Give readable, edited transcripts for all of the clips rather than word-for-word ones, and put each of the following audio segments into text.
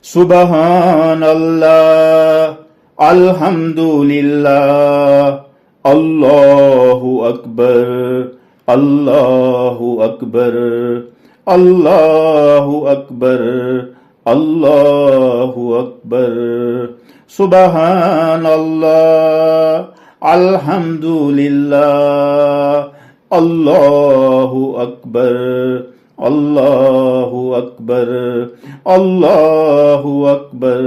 সুবহানাল্লাহ, আলহামদুলিল্লাহ, আল্লাহু আকবার, আল্লাহু আকবার, আল্লাহু আকবার, আল্লাহু আকবার। সুবহানাল্লাহ, আলহামদুলিল্লাহ, আল্লাহু আকবার, আল্লাহু আকবার, আল্লাহু আকবার,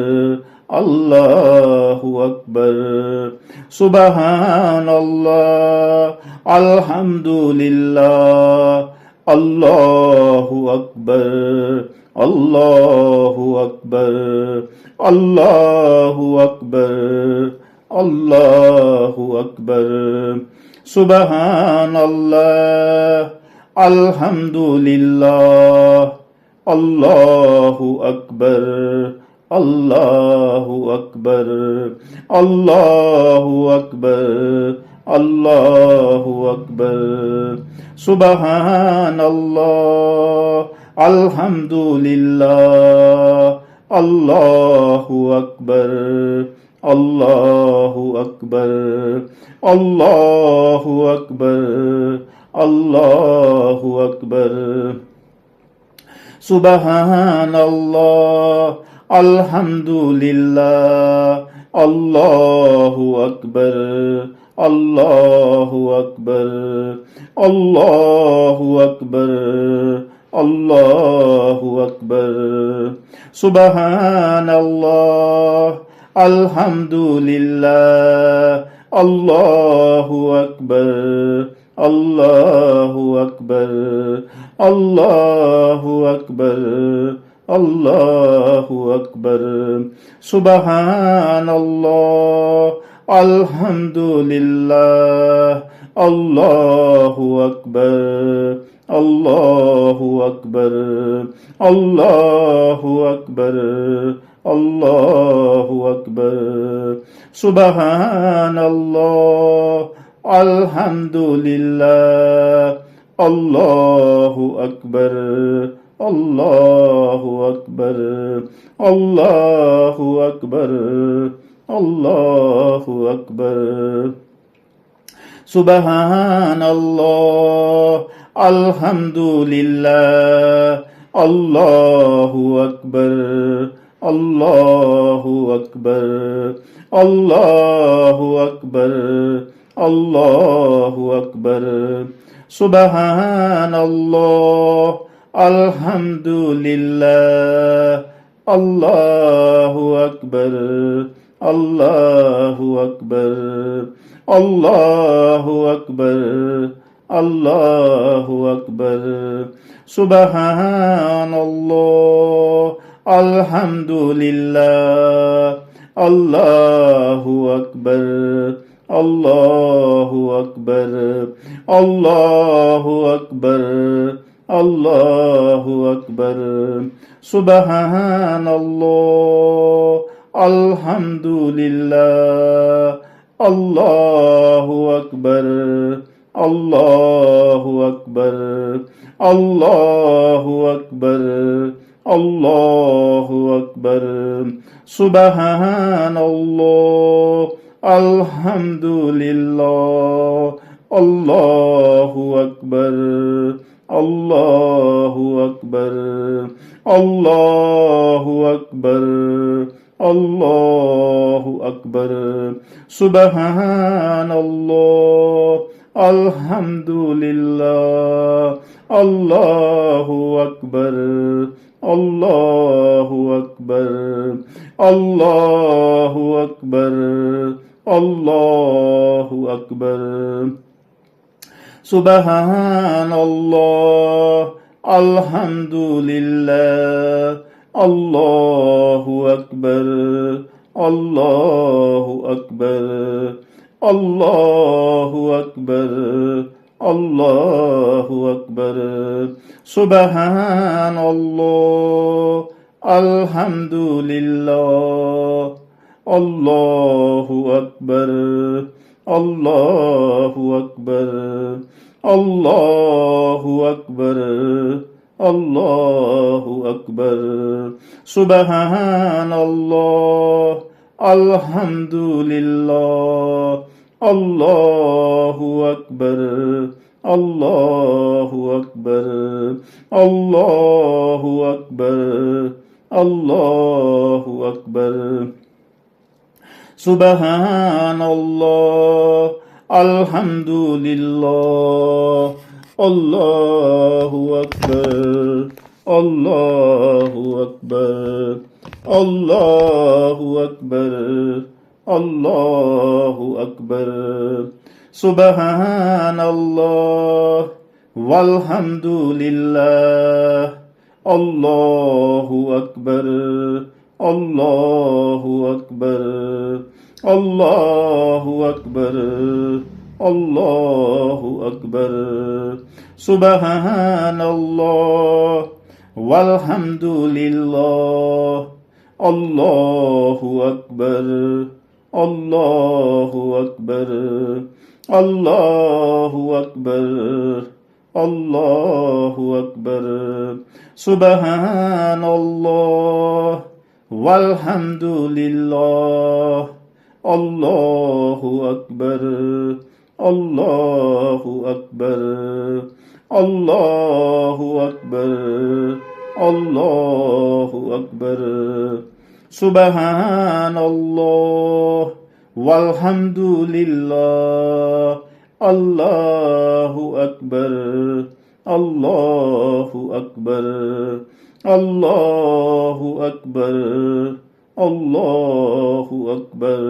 আল্লাহু আকবার। সুবহানাল্লাহ, আলহামদুলিল্লাহ, আল্লাহু আকবার, আল্লাহু আকবার, আল্লাহু আকবার, আল্লাহু আকবার। সুবহানাল্লাহ, আলহামদুলিল্লাহ, আল্লাহু আকবার, আল্লাহু আকবার, আল্লাহু আকবার, আল্লাহু আকবার। সুবহানাল্লাহ, আলহামদুলিল্লাহ, আল্লাহু আকবার, আল্লাহু আকবার, আল্লাহু আকবার, আল্লাহু আকবার। সুবহানাল্লাহ, আলহামদুলিল্লাহ, আল্লাহু আকবার, আল্লাহু আকবার, আল্লাহু আকবার, আল্লাহু আকবার। সুবহানাল্লাহ, আলহামদুলিল্লাহ, আল্লাহু আকবার, আল্লাহু আকবার, আল্লাহু আকবার, আল্লাহু আকবার। সুবহানাল্লাহ, আলহামদুলিল্লাহ, আল্লাহু আকবার, আল্লাহু আকবার, আল্লাহু আকবার, আল্লাহু আকবার। সুবহানাল্লাহ, আলহামদুলিল্লাহ, আল্লাহু আকবার, আল্লাহু আকবার, আল্লাহু আকবার, আল্লাহু আকবার। সুবহানাল্লাহ, আলহামদুলিল্লাহ, আল্লাহু আকবার, আল্লাহু আকবার, আল্লাহু আকবার, আল্লাহু আকবার। সুবহানাল্লাহ, আলহামদুলিল্লাহ, আল্লাহু আকবার, আল্লাহু আকবার, আল্লাহু আকবার, আল্লাহু আকবার। সুবহানাল্লাহ, আলহামদুলিল্লাহ, আল্লাহু আকবার, আল্লাহু আকবার, আল্লাহু আকবার, আল্লাহু আকবার। সুবহানাল্লাহ, আলহামদুলিল্লাহ, আল্লাহু আকবার, আল্লাহু আকবার, আল্লাহু আকবার, আল্লাহু আকবার। সুবহানাল্লাহ, আলহামদুলিল্লাহ, আল্লাহু আকবার, আল্লাহু আকবার, আল্লাহু আকবার, আল্লাহু আকবার। সুবহানাল্লাহ, আলহামদুলিল্লাহ, আল্লাহু আকবার, আল্লাহু আকবার, আল্লাহু আকবার, আল্লাহু আকবার। সুবহানাল্লাহ, আলহামদুলিল্লাহ, আল্লাহু আকবার, আল্লাহু আকবার, আল্লাহু আকবার, আল্লাহু আকবার। সুবহানাল্লাহ, আলহামদুলিল্লাহ, আল্লাহু আকবার, আল্লাহু আকবার, আল্লাহু আকবার, الله أكبر سبحان الله الحمد لله الله أكبر الله أكبر الله أكبر الله أكبر سبحان الله الحمد لله الله أكبر الله أكبر الله أكبر الله أكبر سبحان الله والحمد لله الله أكبر الله أكبر الله أكبر الله أكبر سبحان الله والحمد لله الله أكبر الله أكبر الله أكبر الله أكبر سبحان الله والحمد لله الله أكبر الله أكبر الله أكبر الله أكبر سبحان الله والحمد لله الله أكبر الله أكبر الله أكبر الله أكبر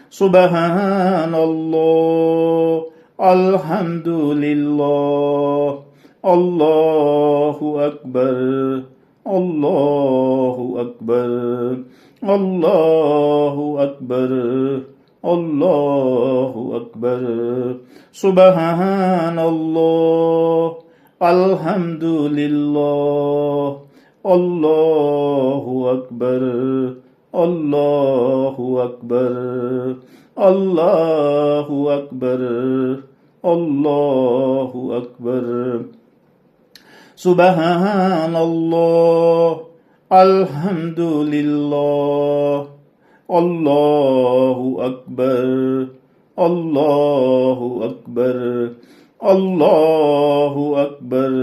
سبحان الله الحمد لله الله أكبر الله أكبر الله أكبر الله أكبر سبحان الله الحمد لله الله أكبر الله أكبر الله أكبر الله أكبر سبحان الله الحمد لله الله أكبر الله أكبر الله أكبر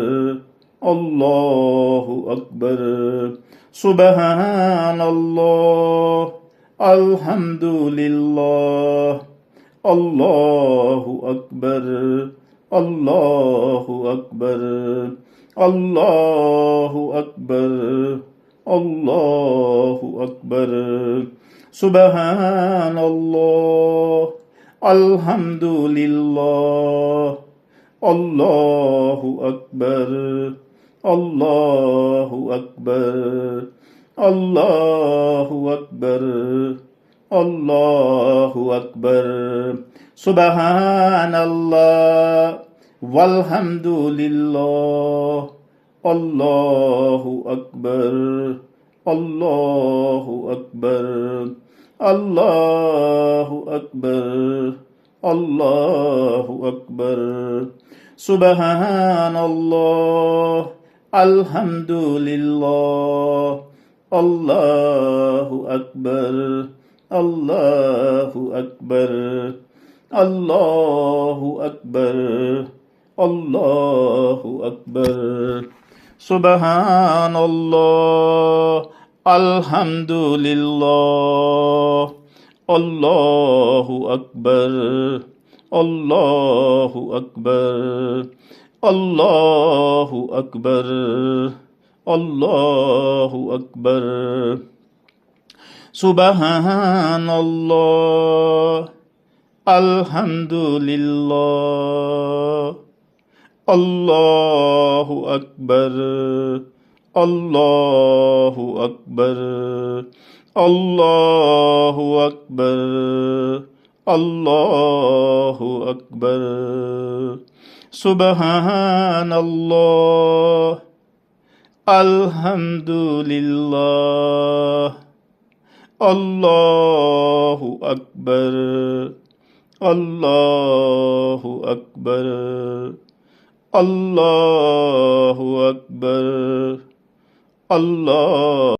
الله أكبر سبحان الله الحمد لله الله أكبر الله أكبر الله أكبر الله أكبر سبحان الله الحمد لله الله أكبر الله أكبر الله أكبر الله أكبر سبحان الله والحمد لله الله أكبر الله أكبر الله أكبر الله أكبر سبحان الله الحمد لله الله أكبر الله أكبر الله أكبر الله أكبر سبحان الله الحمد لله الله أكبر الله أكبر الله أكبر الله أكبر سبحان الله الحمد لله الله أكبر الله أكبر الله أكبر الله أكبر سبحان الله الحمد لله الله أكبر الله أكبر الله أكبر الله